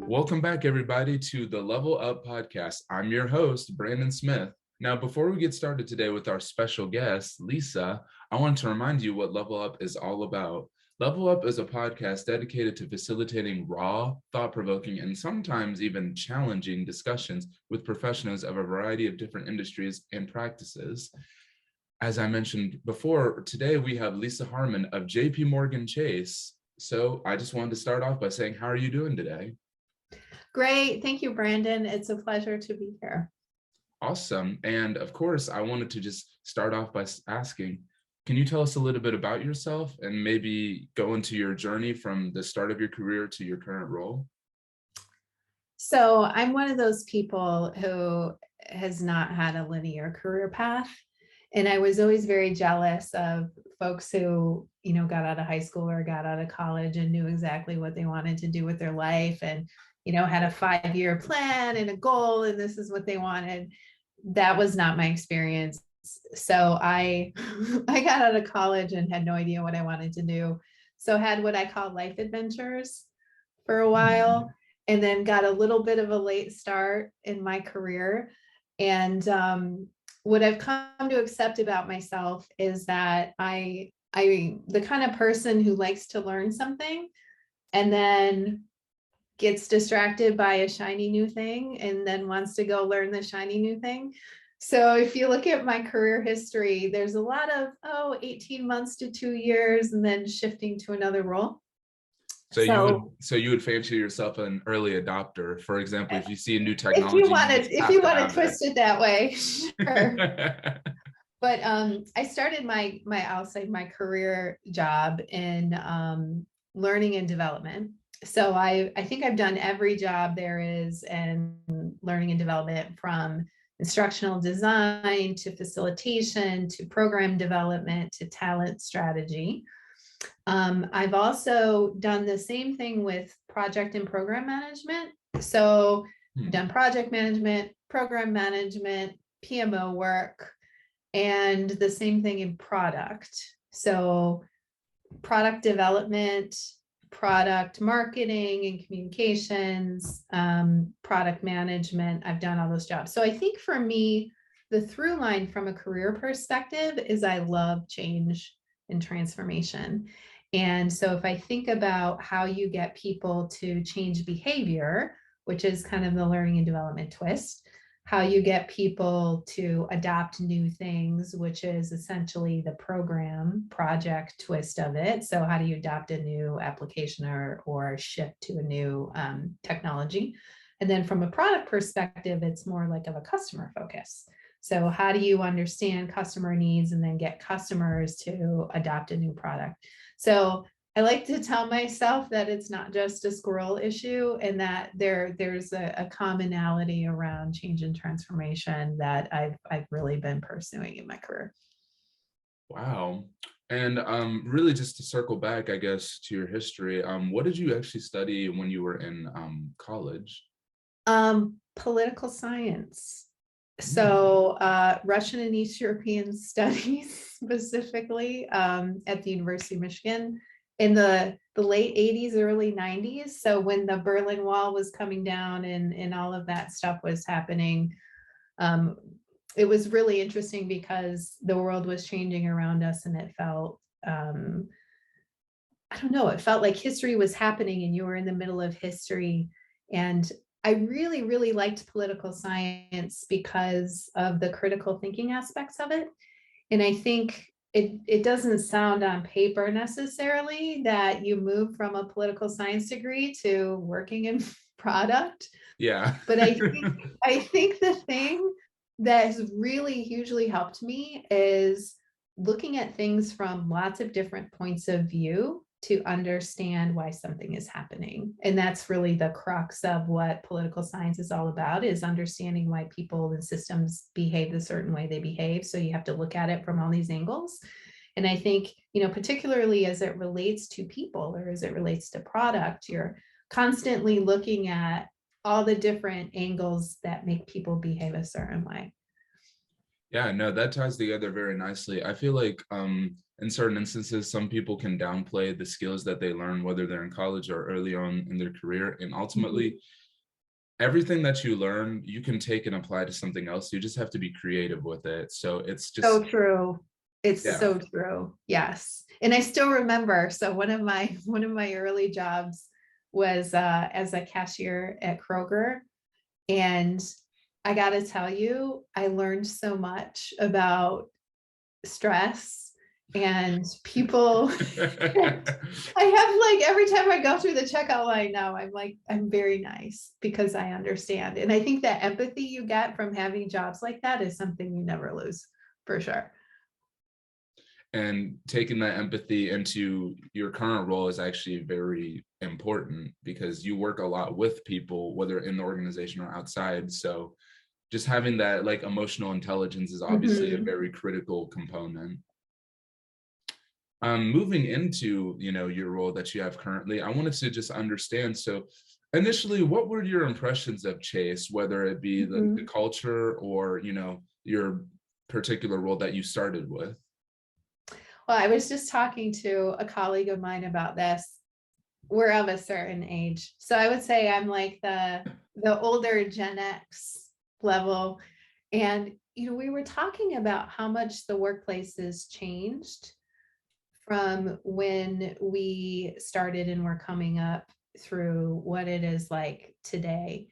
Welcome back, everybody, to the LevelUp Podcast. I'm your host, Brandon Smith. Now, before we get started today with our special guest, Lisa, I want to remind you what LevelUp is all about. LevelUp is a podcast dedicated to facilitating raw, thought-provoking, and sometimes even challenging discussions with professionals of a variety of different industries and practices. As I mentioned before, today we have Lisa Harmon of JPMorgan Chase. So I just wanted to start off by saying, how are you doing today? Great. Thank you, Brandon. It's a pleasure to be here. Awesome. And of course, I wanted to just start off by asking, can you tell us a little bit about yourself and maybe go into your journey from the start of your career to your current role? So I'm one of those people who has not had a linear career path. And I was always very jealous of folks who, got out of high school or got out of college and knew exactly what they wanted to do with their life and, had a 5-year plan and a goal, and this is what they wanted. That was not my experience. So I got out of college and had no idea what I wanted to do. So had what I call life adventures for a while, and then got a little bit of a late start in my career. And what I've come to accept about myself is that I'm the kind of person who likes to learn something and then gets distracted by a shiny new thing and then wants to go learn the shiny new thing. So if you look at my career history, there's a lot of, 18 months to 2 years and then shifting to another role. So you would fancy yourself an early adopter, for example, if you see a new technology. If you want to twist it that way, sure. But I started my career job in learning and development. So I think I've done every job there is in learning and development, from instructional design to facilitation to program development to talent strategy. I've also done the same thing with project and program management. So I've done project management, program management, PMO work, and the same thing in product. So product development, product marketing and communications, product management. I've done all those jobs. So I think for me, the through line from a career perspective is I love change and transformation. And so if I think about how you get people to change behavior, which is kind of the learning and development twist, how you get people to adopt new things, which is essentially the program project twist of it. So how do you adopt a new application or shift to a new technology? And then from a product perspective, it's more like of a customer focus. So how do you understand customer needs and then get customers to adopt a new product? So I like to tell myself that it's not just a squirrel issue, and that there's a commonality around change and transformation that I've really been pursuing in my career. Wow. And really just to circle back, I guess, to your history, what did you actually study when you were in college? Political science. So Russian and East European studies specifically at the University of Michigan in the late 80s, early 90s. So when the Berlin Wall was coming down and all of that stuff was happening, it was really interesting because the world was changing around us, and it felt, it felt like history was happening and you were in the middle of history. And I really, really liked political science because of the critical thinking aspects of it. And I think it doesn't sound on paper necessarily that you move from a political science degree to working in product. Yeah. But I think the thing that has really hugely helped me is looking at things from lots of different points of view to understand why something is happening. And that's really the crux of what political science is all about, is understanding why people and systems behave the certain way they behave. So you have to look at it from all these angles. And I think, particularly as it relates to people or as it relates to product, you're constantly looking at all the different angles that make people behave a certain way. Yeah, no, that ties together very nicely. I feel like in certain instances, some people can downplay the skills that they learn, whether they're in college or early on in their career. And Mhm. ultimately, everything that you learn, you can take and apply to something else. You just have to be creative with it. So it's So just, true. It's yeah. so true. Yes. And I still remember, so one of my early jobs was as a cashier at Kroger. And I got to tell you, I learned so much about stress and people. I have like every time I go through the checkout line now, I'm like, I'm very nice because I understand. And I think that empathy you get from having jobs like that is something you never lose for sure. And taking that empathy into your current role is actually very important because you work a lot with people, whether in the organization or outside. So just having that like emotional intelligence is obviously a Mhm. very critical component. Moving into, your role that you have currently, I wanted to just understand. So initially, what were your impressions of Chase, whether it be the Mhm. culture or, your particular role that you started with? Well, I was just talking to a colleague of mine about this. We're of a certain age. So I would say I'm like the older Gen X level. And we were talking about how much the workplace has changed from when we started and we're coming up through what it is like today.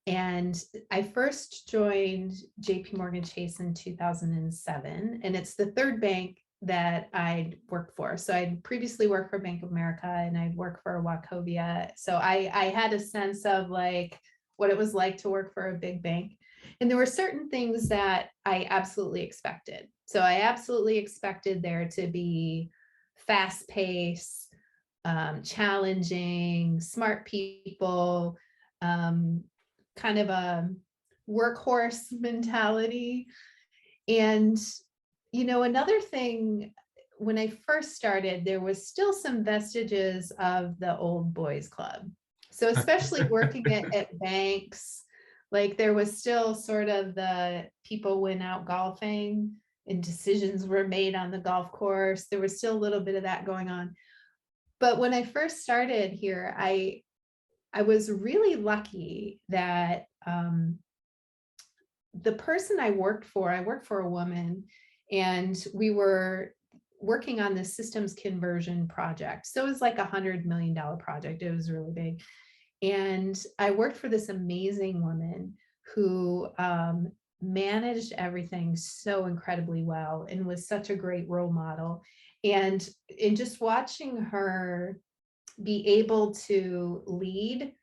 And I first joined JP Morgan Chase in 2007, and it's the third bank that I'd worked for. So I'd previously worked for Bank of America and I'd worked for Wachovia. So I had a sense of like what it was like to work for a big bank. And there were certain things that I absolutely expected. So I absolutely expected there to be fast pace, challenging, smart people, um, kind of a workhorse mentality. And, another thing, when I first started, there was still some vestiges of the old boys club. So, especially working at banks, like there was still sort of the people went out golfing and decisions were made on the golf course. There was still a little bit of that going on. But when I first started here, I was really lucky that the person I worked for a woman, and we were working on this systems conversion project. So it was like $100 million project. It was really big. And I worked for this amazing woman who managed everything so incredibly well and was such a great role model. And in just watching her be able to lead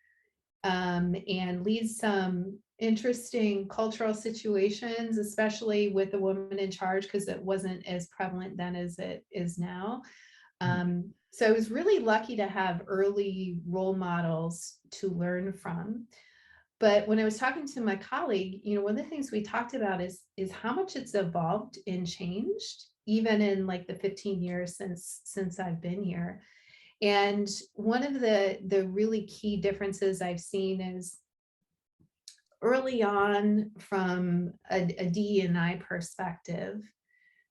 and lead some interesting cultural situations, especially with a woman in charge, because it wasn't as prevalent then as it is now. So I was really lucky to have early role models to learn from. But when I was talking to my colleague, one of the things we talked about is how much it's evolved and changed, even in like the 15 years since I've been here. And one of the really key differences I've seen is early on from a DE&I perspective,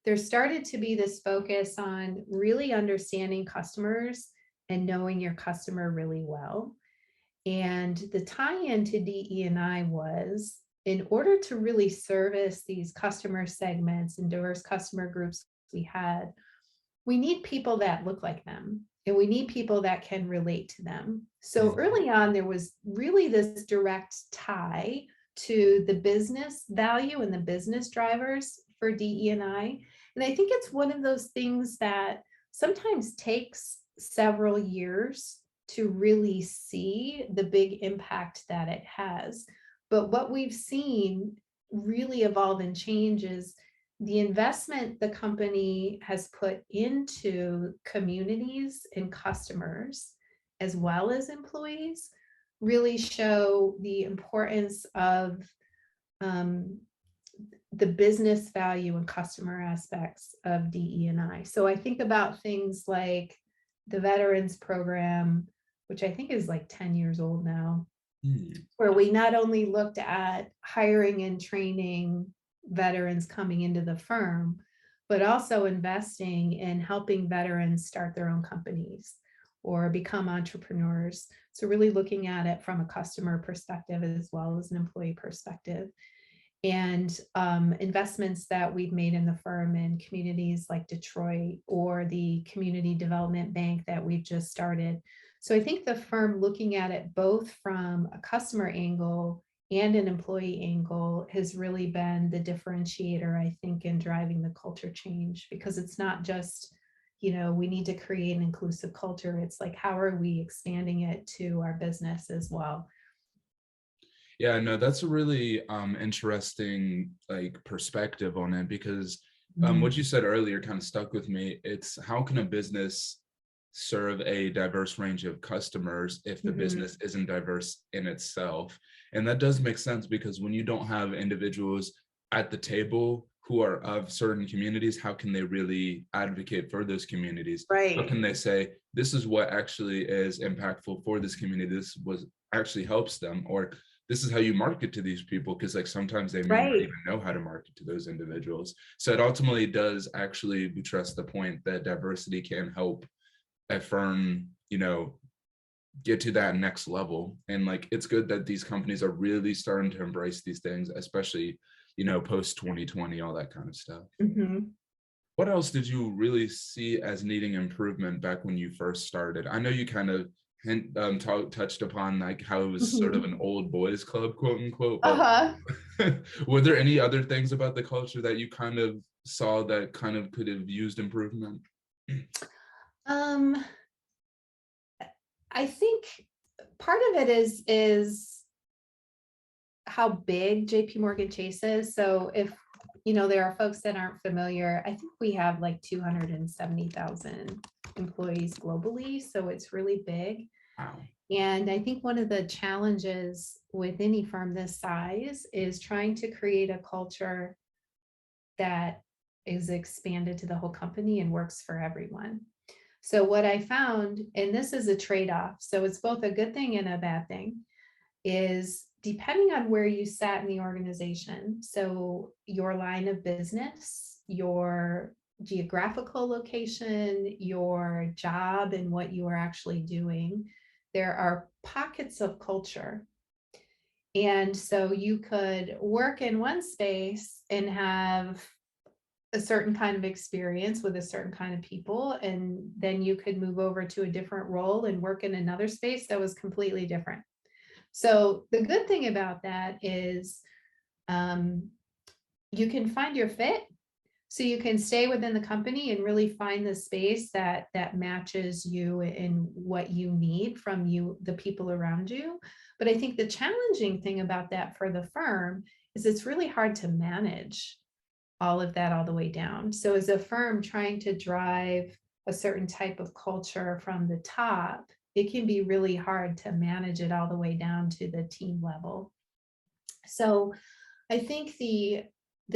there started to be this focus on really understanding customers and knowing your customer really well. And the tie-in to DE&I was in order to really service these customer segments and diverse customer groups we had, we need people that look like them and we need people that can relate to them. So Mhm. early on, there was really this direct tie to the business value and the business drivers for DE&I. And I think it's one of those things that sometimes takes several years to really see the big impact that it has. But what we've seen really evolve and change is the investment the company has put into communities and customers, as well as employees, really show the importance of um, the business value and customer aspects of DE&I. So I think about things like the veterans program, which I think is like 10 years old now, Hmm. where we not only looked at hiring and training veterans coming into the firm, but also investing in helping veterans start their own companies or become entrepreneurs. So really looking at it from a customer perspective as well as an employee perspective. And investments that we've made in the firm in communities like Detroit or the community development bank that we've just started. So I think the firm looking at it both from a customer angle and an employee angle has really been the differentiator, I think, in driving the culture change, because it's not just, we need to create an inclusive culture. It's like, how are we expanding it to our business as well? Yeah, no, that's a really interesting perspective on it, because what you said earlier kind of stuck with me. It's how can a business serve a diverse range of customers if the business isn't diverse in itself? And that does make sense, because when you don't have individuals at the table who are of certain communities, how can they really advocate for those communities? Right. How can they say, this is what actually is impactful for this community, this was actually helps them, or this is how you market to these people, because sometimes they may not even know how to market to those individuals. So it ultimately does actually buttress the point that diversity can help a firm, get to that next level. And it's good that these companies are really starting to embrace these things, especially, post 2020, all that kind of stuff. What else did you really see as needing improvement back when you first started? I know you kind of touched upon how it was sort of an old boys club, quote unquote, but were there any other things about the culture that you kind of saw that kind of could have used improvement? I think part of it is how big JP Morgan Chase is. So if there are folks that aren't familiar, I think we have 270,000 employees globally. So it's really big. Wow. And I think one of the challenges with any firm this size is trying to create a culture that is expanded to the whole company and works for everyone. So what I found, and this is a trade-off, so it's both a good thing and a bad thing, is depending on where you sat in the organization, so your line of business, your geographical location, your job, and what you are actually doing, there are pockets of culture. And so you could work in one space and have a certain kind of experience with a certain kind of people, and then you could move over to a different role and work in another space that was completely different. So the good thing about that is you can find your fit. So you can stay within the company and really find the space that matches you and what you need from the people around you. But I think the challenging thing about that for the firm is it's really hard to manage all of that all the way down. So as a firm trying to drive a certain type of culture from the top, it can be really hard to manage it all the way down to the team level. So I think the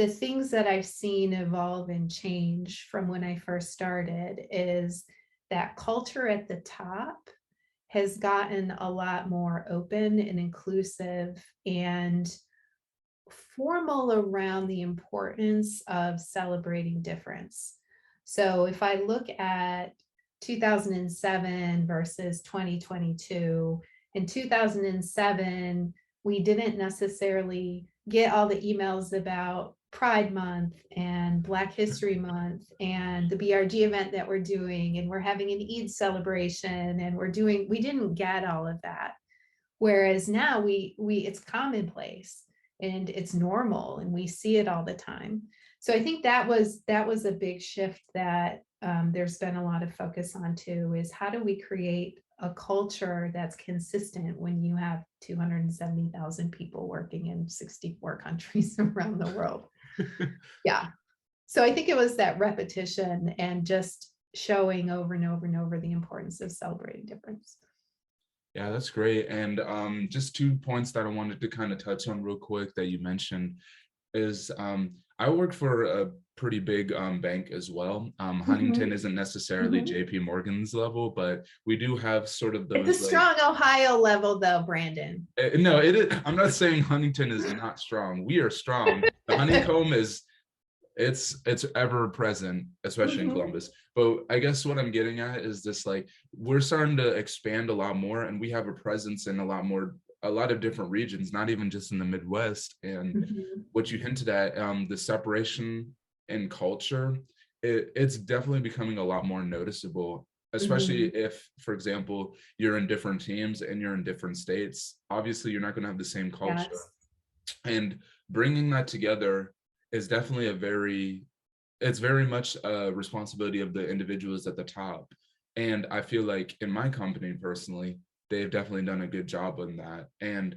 things that I've seen evolve and change from when I first started is that culture at the top has gotten a lot more open and inclusive and formal around the importance of celebrating difference. So if I look at 2007 versus 2022, in 2007, we didn't necessarily get all the emails about Pride Month and Black History Month and the BRG event that we're doing, and we're having an Eid celebration, and we didn't get all of that. Whereas now we it's commonplace and it's normal and we see it all the time. So I think that was a big shift that there's been a lot of focus on too, is how do we create a culture that's consistent when you have 270,000 people working in 64 countries around the world. Yeah. So I think it was that repetition and just showing over and over and over the importance of celebrating difference. Yeah, that's great. And just 2 points that I wanted to kind of touch on real quick that you mentioned. is I work for a pretty big bank as well. Huntington isn't necessarily JP Morgan's level, but we do have sort of those. It's a strong Ohio level though, Brandon. No, it is. I'm not saying Huntington is not strong. We are strong. The honeycomb is it's ever present, especially in Columbus. But I guess what I'm getting at is this, like, we're starting to expand a lot more, and we have a presence in a lot of different regions, not even just in the Midwest. And what you hinted at, the separation in culture, it's definitely becoming a lot more noticeable, especially if, for example, you're in different teams and you're in different states. Obviously, you're not going to have the same culture. Yes. And bringing that together is definitely it's very much a responsibility of the individuals at the top. And I feel like in my company personally, they've definitely done a good job on that. And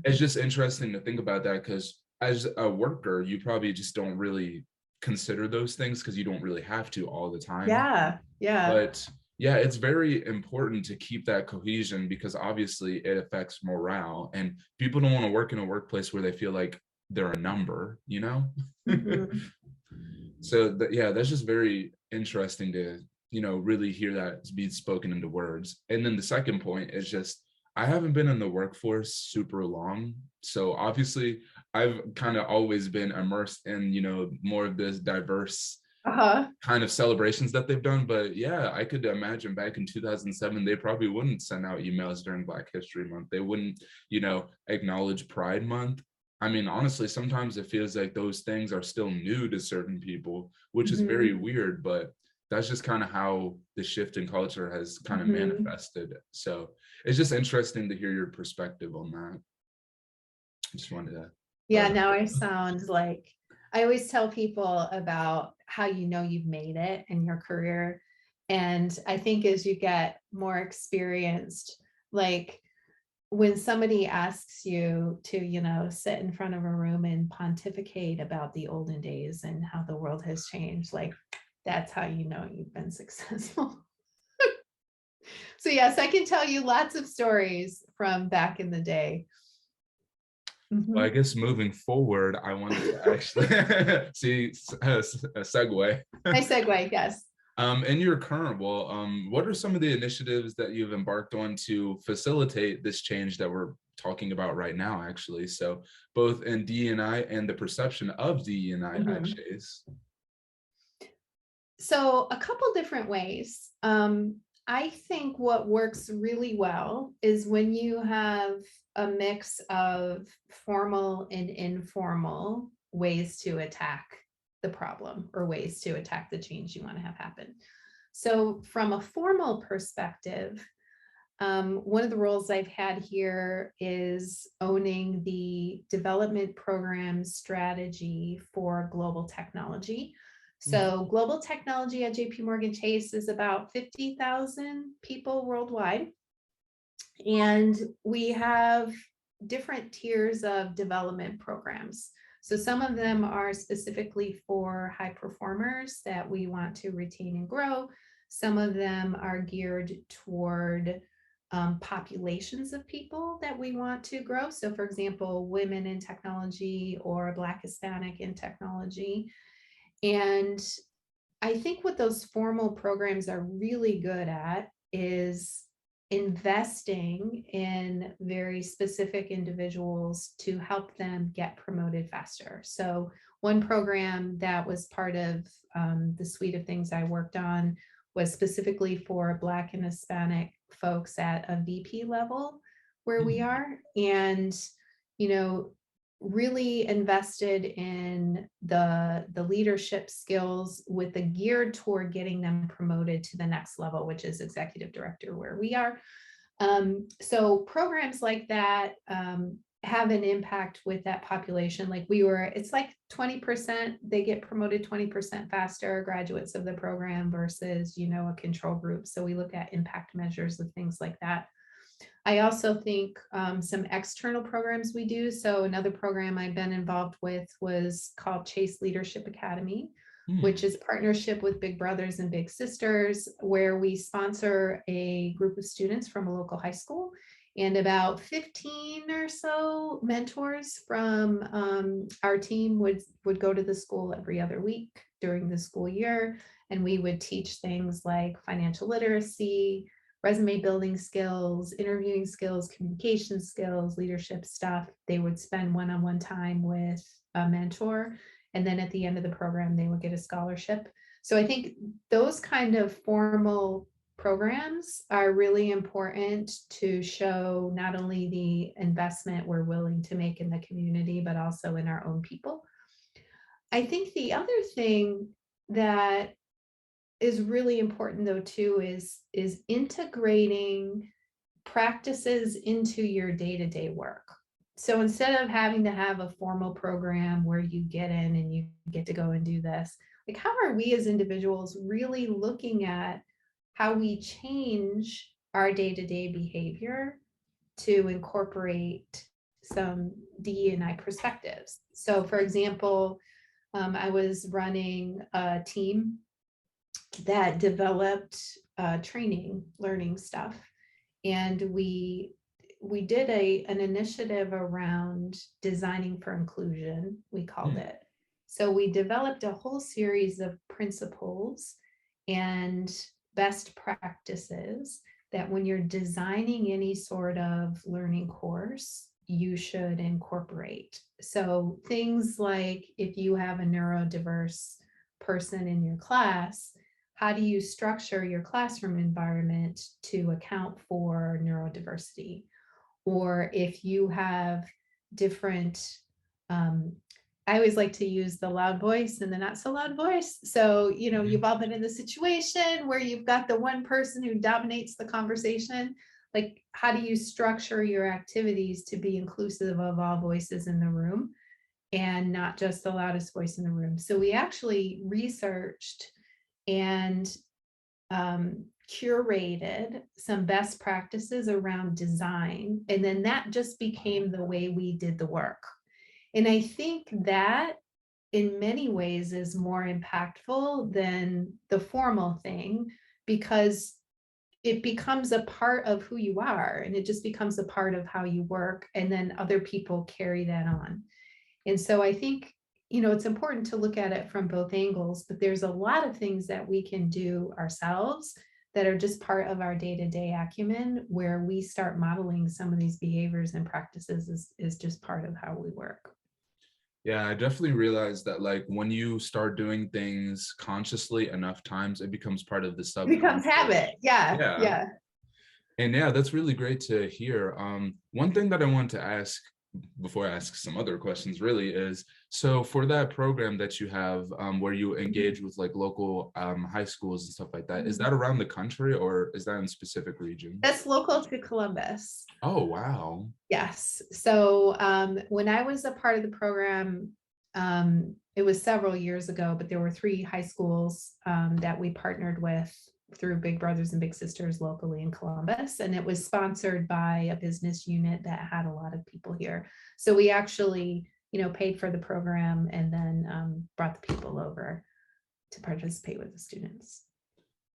it's just interesting to think about that, because as a worker, you probably just don't really consider those things because you don't really have to all the time. Yeah. But yeah, it's very important to keep that cohesion, because obviously it affects morale, and people don't want to work in a workplace where they feel like they're a number, you know? So that's just very interesting to, really hear that be spoken into words. And then the second point is just, I haven't been in the workforce super long. So obviously I've kind of always been immersed in, more of this diverse kind of celebrations that they've done. But yeah, I could imagine back in 2007, they probably wouldn't send out emails during Black History Month. They wouldn't, acknowledge Pride Month. I mean, honestly, sometimes it feels like those things are still new to certain people, which is very weird, but that's just kind of how the shift in culture has kind of manifested. So it's just interesting to hear your perspective on that. I just wanted to. Yeah, now I sound like, I always tell people about how you've made it in your career. And I think as you get more experienced, like when somebody asks you to, sit in front of a room and pontificate about the olden days and how the world has changed, like that's how you've been successful. So yes, I can tell you lots of stories from back in the day. Well, I guess moving forward, I wanted to actually see a segue. My segue, yes. In your current role, what are some of the initiatives that you've embarked on to facilitate this change that we're talking about right now, actually? So both in DE&I and the perception of DE&I at Chase. So a couple different ways. I think what works really well is when you have a mix of formal and informal ways to attack the problem or ways to attack the change you want to have happen. So from a formal perspective, one of the roles I've had here is owning the development program strategy for global technology. So global technology at JP Morgan Chase is about 50,000 people worldwide. And we have different tiers of development programs. So some of them are specifically for high performers that we want to retain and grow. Some of them are geared toward populations of people that we want to grow. So for example, women in technology or Black Hispanic in technology. And I think what those formal programs are really good at is investing in very specific individuals to help them get promoted faster. So one program that was part of the suite of things I worked on was specifically for Black and Hispanic folks at a VP level where we are. And, really invested in the leadership skills with the geared toward getting them promoted to the next level, which is executive director where we are. So programs like that have an impact with that population. Like it's like 20%, they get promoted 20% faster, graduates of the program versus, a control group. So we look at impact measures of things like that. I also think some external programs we do. So another program I've been involved with was called Chase Leadership Academy, which is partnership with Big Brothers and Big Sisters, where we sponsor a group of students from a local high school. And about 15 or so mentors from our team would go to the school every other week during the school year. And we would teach things like financial literacy, resume building skills, interviewing skills, communication skills, leadership stuff. They would spend one-on-one time with a mentor. And then at the end of the program, they would get a scholarship. So I think those kind of formal programs are really important to show not only the investment we're willing to make in the community, but also in our own people. I think the other thing that is really important though too is integrating practices into your day-to-day work. So instead of having to have a formal program where you get in and you get to go and do this, like how are we as individuals really looking at how we change our day-to-day behavior to incorporate some DE&I perspectives. So for example, I was running a team that developed training, learning stuff. And we did an initiative around designing for inclusion, we called it. So we developed a whole series of principles and best practices that when you're designing any sort of learning course, you should incorporate. So things like if you have a neurodiverse person in your class, how do you structure your classroom environment to account for neurodiversity? Or if you have different, I always like to use the loud voice and the not so loud voice. So, you know, you've all been in the situation where you've got the one person who dominates the conversation. Like, how do you structure your activities to be inclusive of all voices in the room and not just the loudest voice in the room? So we actually researched and curated some best practices around design. And then that just became the way we did the work. And I think that in many ways is more impactful than the formal thing, because it becomes a part of who you are and it just becomes a part of how you work. And then other people carry that on. And so I think, you know, it's important to look at it from both angles, but there's a lot of things that we can do ourselves that are just part of our day-to-day acumen, where we start modeling some of these behaviors and practices is just part of how we work. Yeah, I definitely realized that like when you start doing things consciously enough times, it becomes part of the subconscious. It becomes habit. Yeah. And yeah, that's really great to hear. One thing that I want to ask before I ask some other questions really is, so for that program that you have where you engage with like local high schools and stuff like that, is that around the country or is that in specific region? That's local to Columbus. Oh, wow. Yes. So when I was a part of the program, it was several years ago, but there were 3 high schools that we partnered with through Big Brothers and Big Sisters locally in Columbus. And it was sponsored by a business unit that had a lot of people here. So we actually, you know, paid for the program and then brought the people over to participate with the students.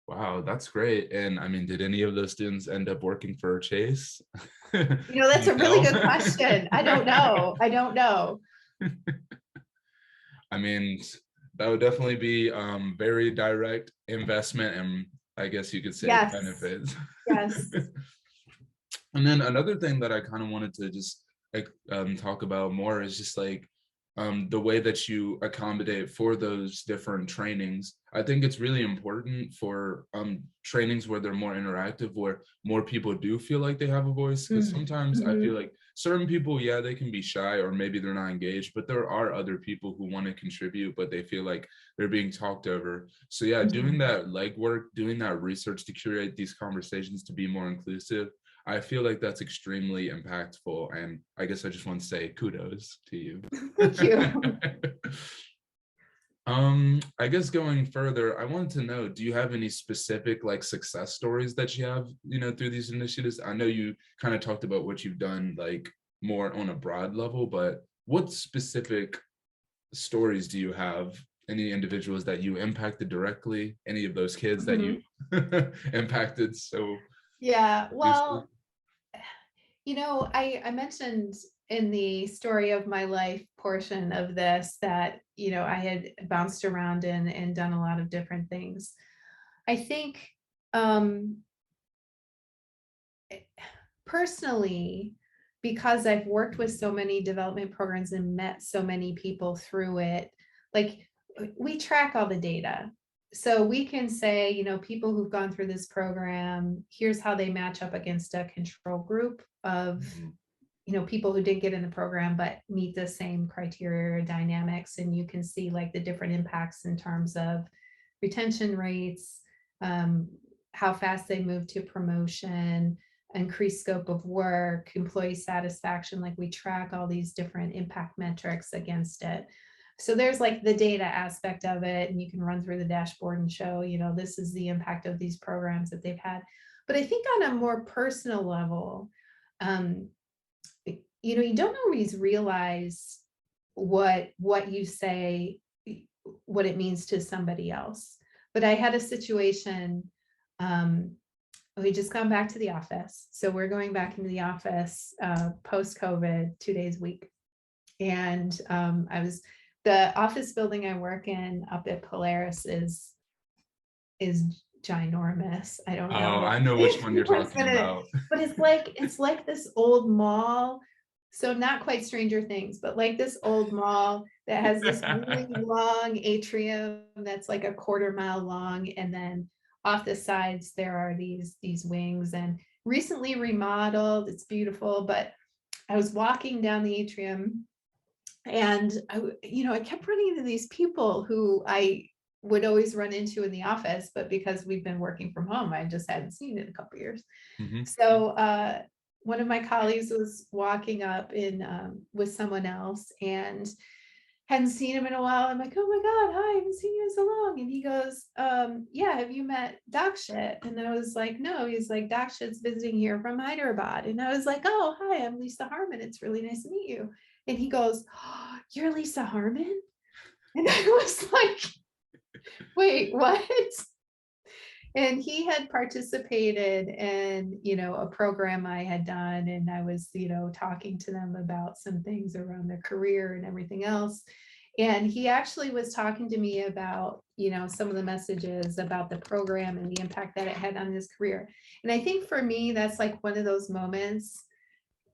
Wow, that's great. And I mean, did any of those students end up working for Chase? You know, that's a really good question. I don't know. I mean, that would definitely be very direct investment and I guess you could say benefits. Yes. And then another thing that I kind of wanted to just like talk about more is just like the way that you accommodate for those different trainings. I think it's really important for trainings where they're more interactive, where more people do feel like they have a voice. Because sometimes I feel like certain people, yeah, they can be shy or maybe they're not engaged, but there are other people who want to contribute, but they feel like they're being talked over. So yeah, doing that legwork, doing that research to curate these conversations to be more inclusive, I feel like that's extremely impactful. And I guess I just want to say kudos to you. Thank you. I guess going further, I wanted to know, do you have any specific like success stories that you have, you know, through these initiatives? I know you kind of talked about what you've done like more on a broad level, but what specific stories do you have? Any individuals that you impacted directly? Any of those kids that you impacted? So yeah, well, I mentioned in the story of my life portion of this that, I had bounced around and done a lot of different things. I think um, personally, because I've worked with so many development programs and met so many people through it, like we track all the data. So we can say, people who've gone through this program, here's how they match up against a control group of, people who didn't get in the program but meet the same criteria or dynamics. And you can see like the different impacts in terms of retention rates, how fast they move to promotion, increased scope of work, employee satisfaction. Like we track all these different impact metrics against it. So there's like the data aspect of it, and you can run through the dashboard and show, this is the impact of these programs that they've had. But I think on a more personal level, you don't always realize what you say, what it means to somebody else. But I had a situation, we just gone back to the office. So we're going back into the office post-COVID, 2 days a week. And the office building I work in up at Polaris is ginormous. I don't know. Oh, I know which one you're talking about. But it's like this old mall. So not quite Stranger Things, but like this old mall that has this really long atrium that's like a 1/4 mile long. And then off the sides, there are these wings, and recently remodeled. It's beautiful. But I was walking down the atrium, and I kept running into these people who I would always run into in the office, but because we've been working from home, I just hadn't seen it in a couple of years. Mm-hmm. So one of my colleagues was walking up in with someone else and hadn't seen him in a while. I'm like, oh my God, hi, I haven't seen you in so long. And he goes, yeah, have you met Dakshit? And I was like, no. He's like, Dakshit's visiting here from Hyderabad. And I was like, oh, hi, I'm Lisa Harmon. It's really nice to meet you. And he goes, oh, you're Lisa Harmon? And I was like, wait, what? And he had participated in, a program I had done. And I was, talking to them about some things around their career and everything else. And he actually was talking to me about, some of the messages about the program and the impact that it had on his career. And I think for me, that's like one of those moments.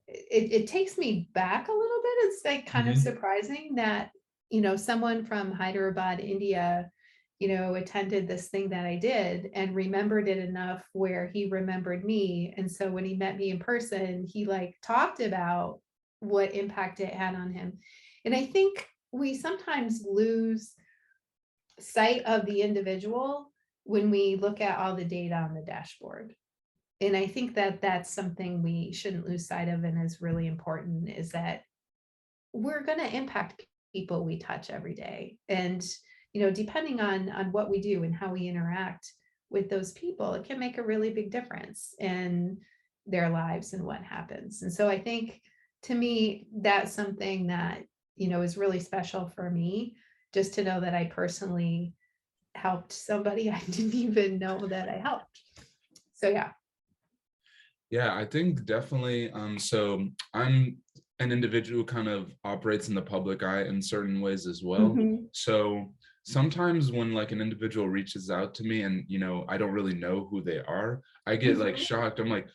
It takes me back a little bit. It's like kind of surprising that, someone from Hyderabad, India, attended this thing that I did and remembered it enough where he remembered me. And so when he met me in person, he like talked about what impact it had on him. And I think we sometimes lose sight of the individual when we look at all the data on the dashboard. And I think that that's something we shouldn't lose sight of, and is really important, is that we're going to impact people we touch every day. And depending on what we do and how we interact with those people, it can make a really big difference in their lives and what happens. And so I think, to me, that's something that, is really special for me, just to know that I personally helped somebody I didn't even know that I helped. So, yeah. Yeah, I think definitely. So I'm an individual who kind of operates in the public eye in certain ways as well. Mm-hmm. So sometimes when like an individual reaches out to me and, I don't really know who they are, I get like shocked. I'm like,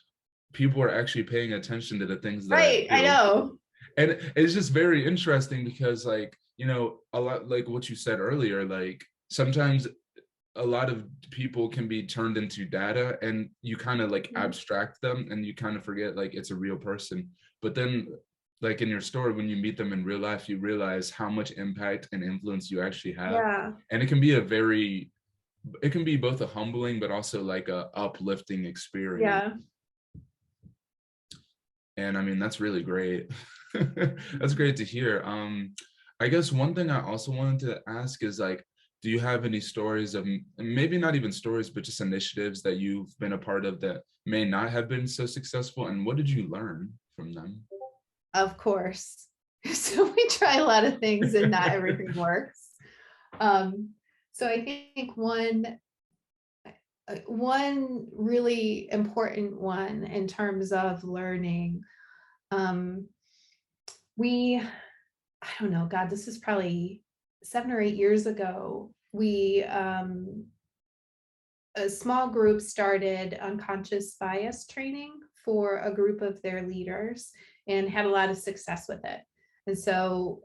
people are actually paying attention to the things that right, I know. And it's just very interesting because like, a lot like what you said earlier, like sometimes a lot of people can be turned into data and you kind of like abstract them and you kind of forget like it's a real person. But then like in your story, when you meet them in real life, you realize how much impact and influence you actually have. Yeah. And it can be both a humbling but also like a uplifting experience. Yeah. And I mean, that's really great. That's great to hear. I guess one thing I also wanted to ask is like, do you have any stories of, maybe not even stories, but just initiatives that you've been a part of that may not have been so successful? And what did you learn from them? Of course. So we try a lot of things and not everything works. So I think one really important one in terms of learning I don't know, God, this is probably 7 or 8 years ago. A small group started unconscious bias training for a group of their leaders and had a lot of success with it. And so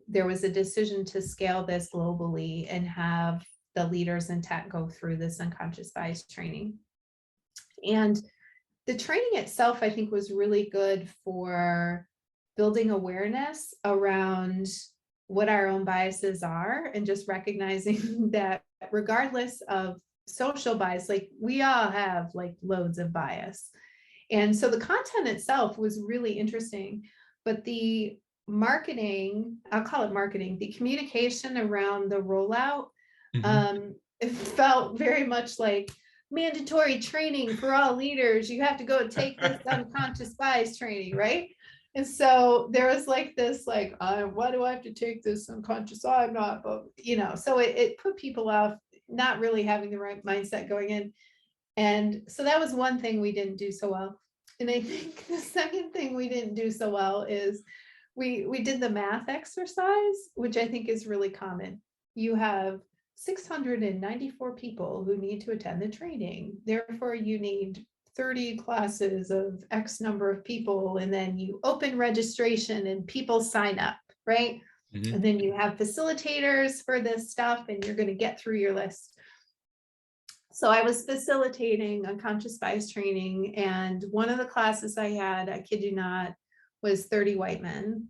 there was a decision to scale this globally and have the leaders in tech go through this unconscious bias training. And the training itself, I think, was really good for building awareness around what our own biases are and just recognizing that regardless of social bias, like we all have like loads of bias. And so the content itself was really interesting, but the marketing, I'll call it marketing, the communication around the rollout, it felt very much like mandatory training for all leaders. You have to go take this unconscious bias training, right? And so there was like this, like, why do I have to take this unconscious? I'm not, but so it put people off not really having the right mindset going in. And so that was one thing we didn't do so well. And I think the second thing we didn't do so well is we did the math exercise, which I think is really common. You have 694 people who need to attend the training. Therefore, you need 30 classes of X number of people, and then you open registration and people sign up, right? And then you have facilitators for this stuff, and you're going to get through your list. So I was facilitating unconscious bias training, and one of the classes I had, I kid you not, was 30 white men.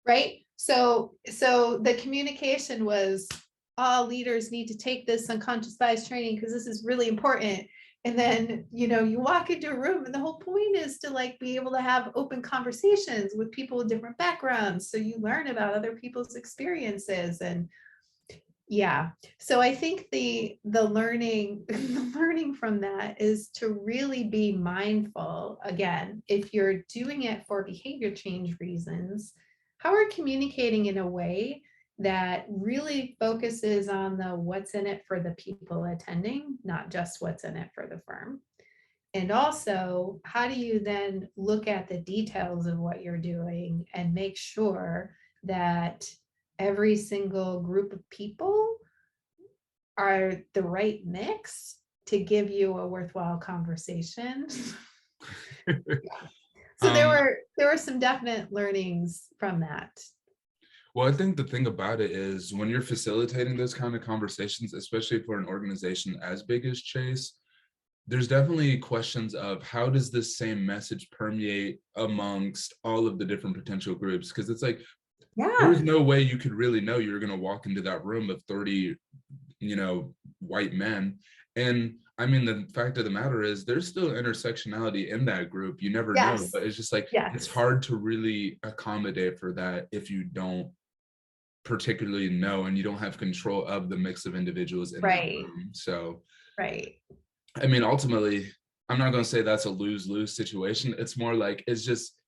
Right? So the communication was, all leaders need to take this unconscious bias training because this is really important. And then, you walk into a room and the whole point is to like be able to have open conversations with people with different backgrounds. So you learn about other people's experiences. And yeah, so I think the learning from that is to really be mindful. Again, if you're doing it for behavior change reasons, how are communicating in a way that really focuses on the what's in it for the people attending, not just what's in it for the firm. And also, how do you then look at the details of what you're doing and make sure that every single group of people are the right mix to give you a worthwhile conversation? So there were some definite learnings from that. Well, I think the thing about it is when you're facilitating those kind of conversations, especially for an organization as big as Chase, there's definitely questions of how does this same message permeate amongst all of the different potential groups? Because it's like, there's no way you could really know you're going to walk into that room of 30, white men. And I mean, the fact of the matter is there's still intersectionality in that group. You never know, but it's just like, it's hard to really accommodate for that if you don't particularly know and you don't have control of the mix of individuals in that room. So, I mean, ultimately, I'm not going to say that's a lose-lose situation. It's more like,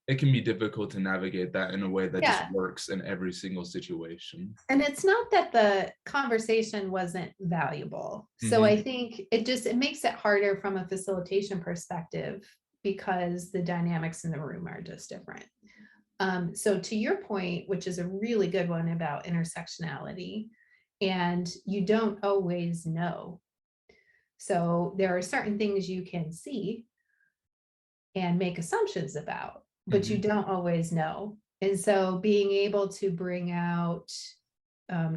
it can be difficult to navigate that in a way that just works in every single situation. And it's not that the conversation wasn't valuable. So I think it makes it harder from a facilitation perspective because the dynamics in the room are just different. So to your point, which is a really good one about intersectionality, and you don't always know. So there are certain things you can see and make assumptions about, but you don't always know. And so being able to bring out,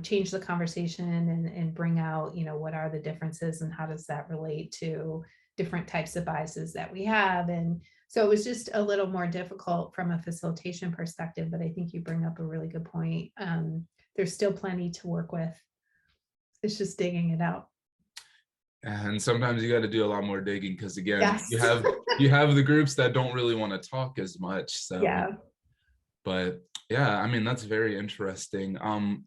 change the conversation and bring out, what are the differences and how does that relate to different types of biases that we have. And so it was just a little more difficult from a facilitation perspective, but I think you bring up a really good point. There's still plenty to work with. It's just digging it out. And sometimes you got to do a lot more digging because again, you have the groups that don't really want to talk as much. So but yeah, I mean, that's very interesting.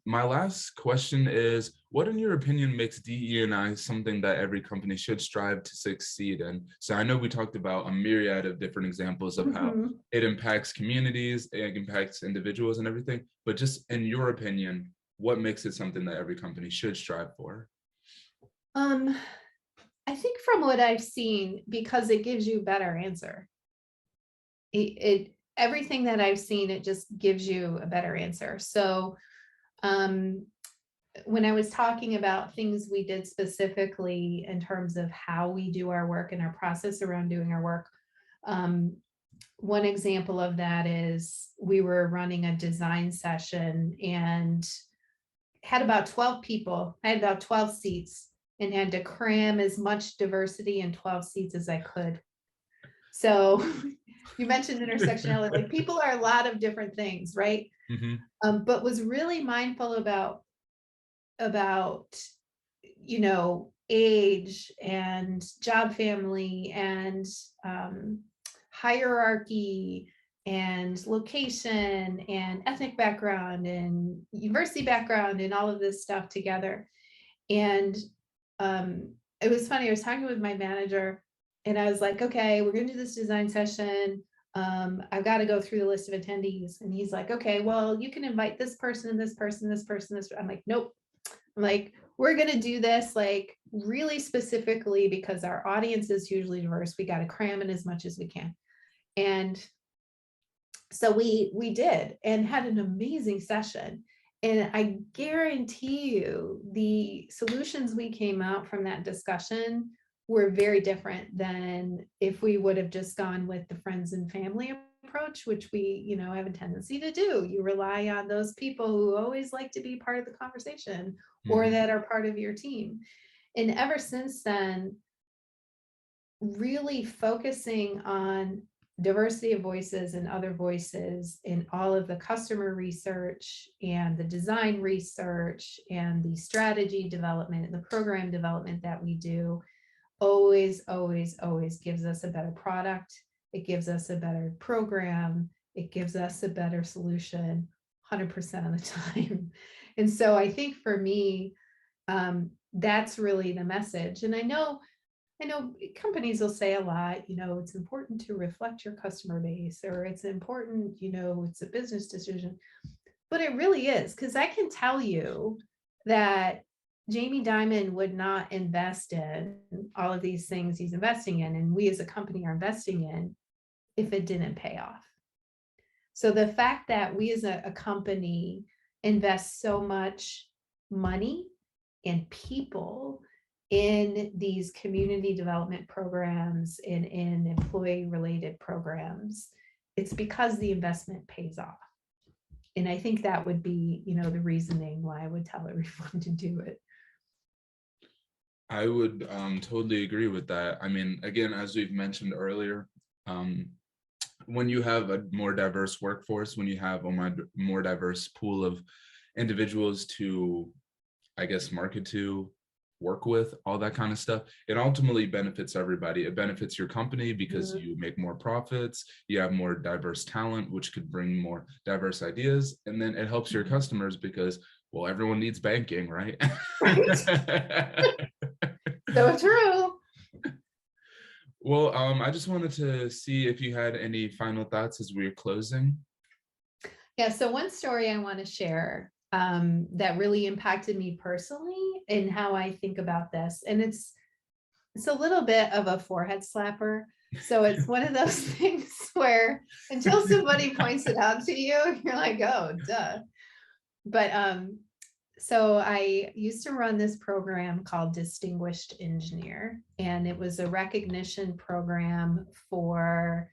My last question is, what in your opinion makes DE&I something that every company should strive to succeed in? So I know we talked about a myriad of different examples of how it impacts communities, it impacts individuals and everything, but just in your opinion, what makes it something that every company should strive for? I think from what I've seen, because it gives you a better answer. Everything that I've seen, it just gives you a better answer. So when I was talking about things we did specifically in terms of how we do our work and our process around doing our work, one example of that is we were running a design session and had about 12 people. I had about 12 seats and had to cram as much diversity in 12 seats as I could. So you mentioned intersectionality, like people are a lot of different things, right? Mm-hmm. But was really mindful about age and job family and hierarchy and location and ethnic background and university background and all of this stuff together. And it was funny, I was talking with my manager and I was like, okay, we're going to do this design session. I've got to go through the list of attendees. And he's like, okay, well, you can invite this person and this person, this person, this. I'm like, nope. I'm like, we're going to do this like really specifically because our audience is hugely diverse. We got to cram in as much as we can. And so we did and had an amazing session. And I guarantee you the solutions we came out from that discussion were very different than if we would have just gone with the friends and family approach, which we, have a tendency to do. You rely on those people who always like to be part of the conversation or that are part of your team. And ever since then, really focusing on diversity of voices and other voices in all of the customer research and the design research and the strategy development and the program development that we do always gives us a better product. It gives us a better program. It gives us a better solution 100% of the time. And so I think for me, that's really the message. And I know companies will say a lot, it's important to reflect your customer base, or it's important, it's a business decision, but it really is, because I can tell you that Jamie Dimon would not invest in all of these things he's investing in, and we as a company are investing in, if it didn't pay off. So the fact that we as a company invest so much money and people in these community development programs and in employee related programs, it's because the investment pays off. And I think that would be, the reasoning why I would tell everyone to do it. I would totally agree with that. I mean, again, as we've mentioned earlier, when you have a more diverse workforce, when you have a more diverse pool of individuals to, I guess, market to, work with, all that kind of stuff, it ultimately benefits everybody. It benefits your company because you make more profits, you have more diverse talent, which could bring more diverse ideas, and then it helps your customers because, well, everyone needs banking, right? So true. Well, I just wanted to see if you had any final thoughts as we're closing. Yeah, so one story I want to share that really impacted me personally in how I think about this. And it's a little bit of a forehead slapper. So it's one of those things where until somebody points it out to you, you're like, oh, duh. But so I used to run this program called Distinguished Engineer, and it was a recognition program for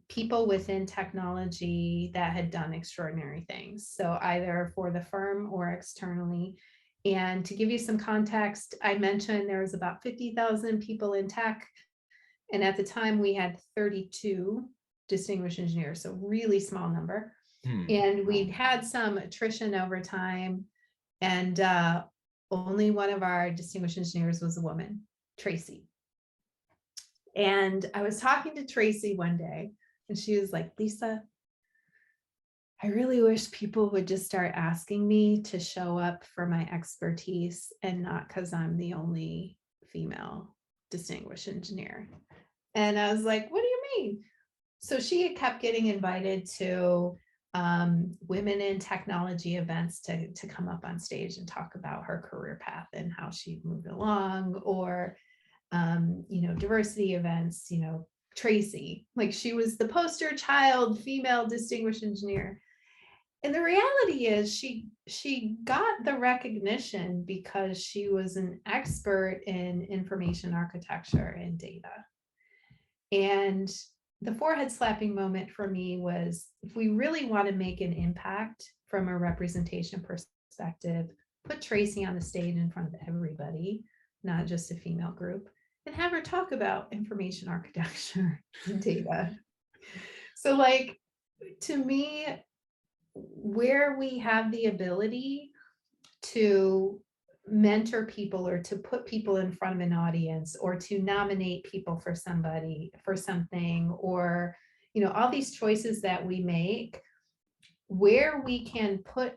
people within technology that had done extraordinary things. So either for the firm or externally. And to give you some context, I mentioned there was about 50,000 people in tech. And at the time we had 32 distinguished engineers, so really small number. And we'd had some attrition over time. And only one of our distinguished engineers was a woman, Tracy. And I was talking to Tracy one day and she was like, Lisa, I really wish people would just start asking me to show up for my expertise and not because I'm the only female distinguished engineer. And I was like, what do you mean? So she had kept getting invited to women in technology events to come up on stage and talk about her career path and how she moved along, or diversity events, Tracy, like she was the poster child female distinguished engineer. And the reality is she got the recognition because she was an expert in information architecture and data. And the forehead slapping moment for me was, if we really want to make an impact from a representation perspective, put Tracy on the stage in front of everybody, not just a female group, and have her talk about information architecture and data. So like, to me, where we have the ability to mentor people or to put people in front of an audience or to nominate people for something, or all these choices that we make, where we can put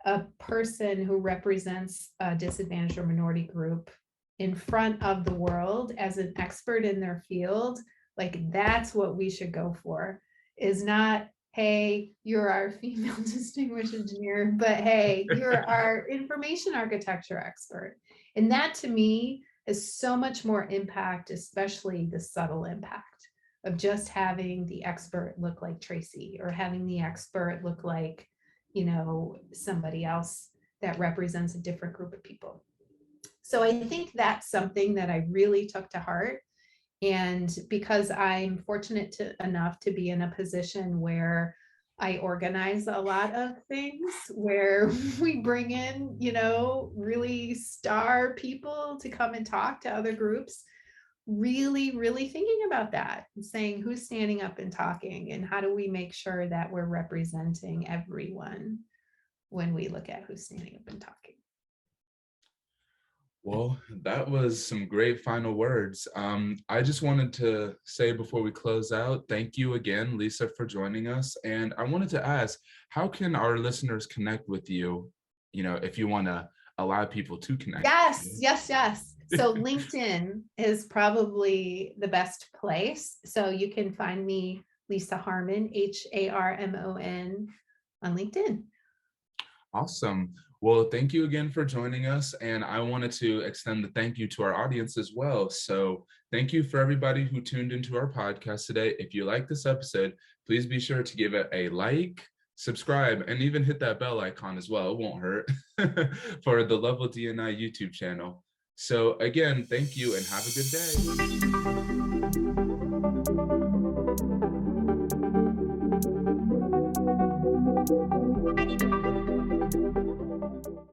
a person who represents a disadvantaged or minority group in front of the world as an expert in their field, like that's what we should go for. Is not, hey, you're our female distinguished engineer, but hey, you're our information architecture expert. And that to me has so much more impact, especially the subtle impact of just having the expert look like Tracy, or having the expert look like, somebody else that represents a different group of people. So I think that's something that I really took to heart. And because I'm fortunate enough to be in a position where I organize a lot of things, where we bring in, really star people to come and talk to other groups, really, really thinking about that and saying, who's standing up and talking, and how do we make sure that we're representing everyone when we look at who's standing up and talking. Well, that was some great final words. I just wanted to say before we close out, thank you again, Lisa, for joining us. And I wanted to ask, how can our listeners connect with you, if you want to allow people to connect? Yes. So LinkedIn is probably the best place. So you can find me, Lisa Harmon, Harmon, on LinkedIn. Awesome. Well, thank you again for joining us. And I wanted to extend the thank you to our audience as well. So thank you for everybody who tuned into our podcast today. If you like this episode, please be sure to give it a like, subscribe, and even hit that bell icon as well. It won't hurt for the Level D&I YouTube channel. So again, thank you and have a good day.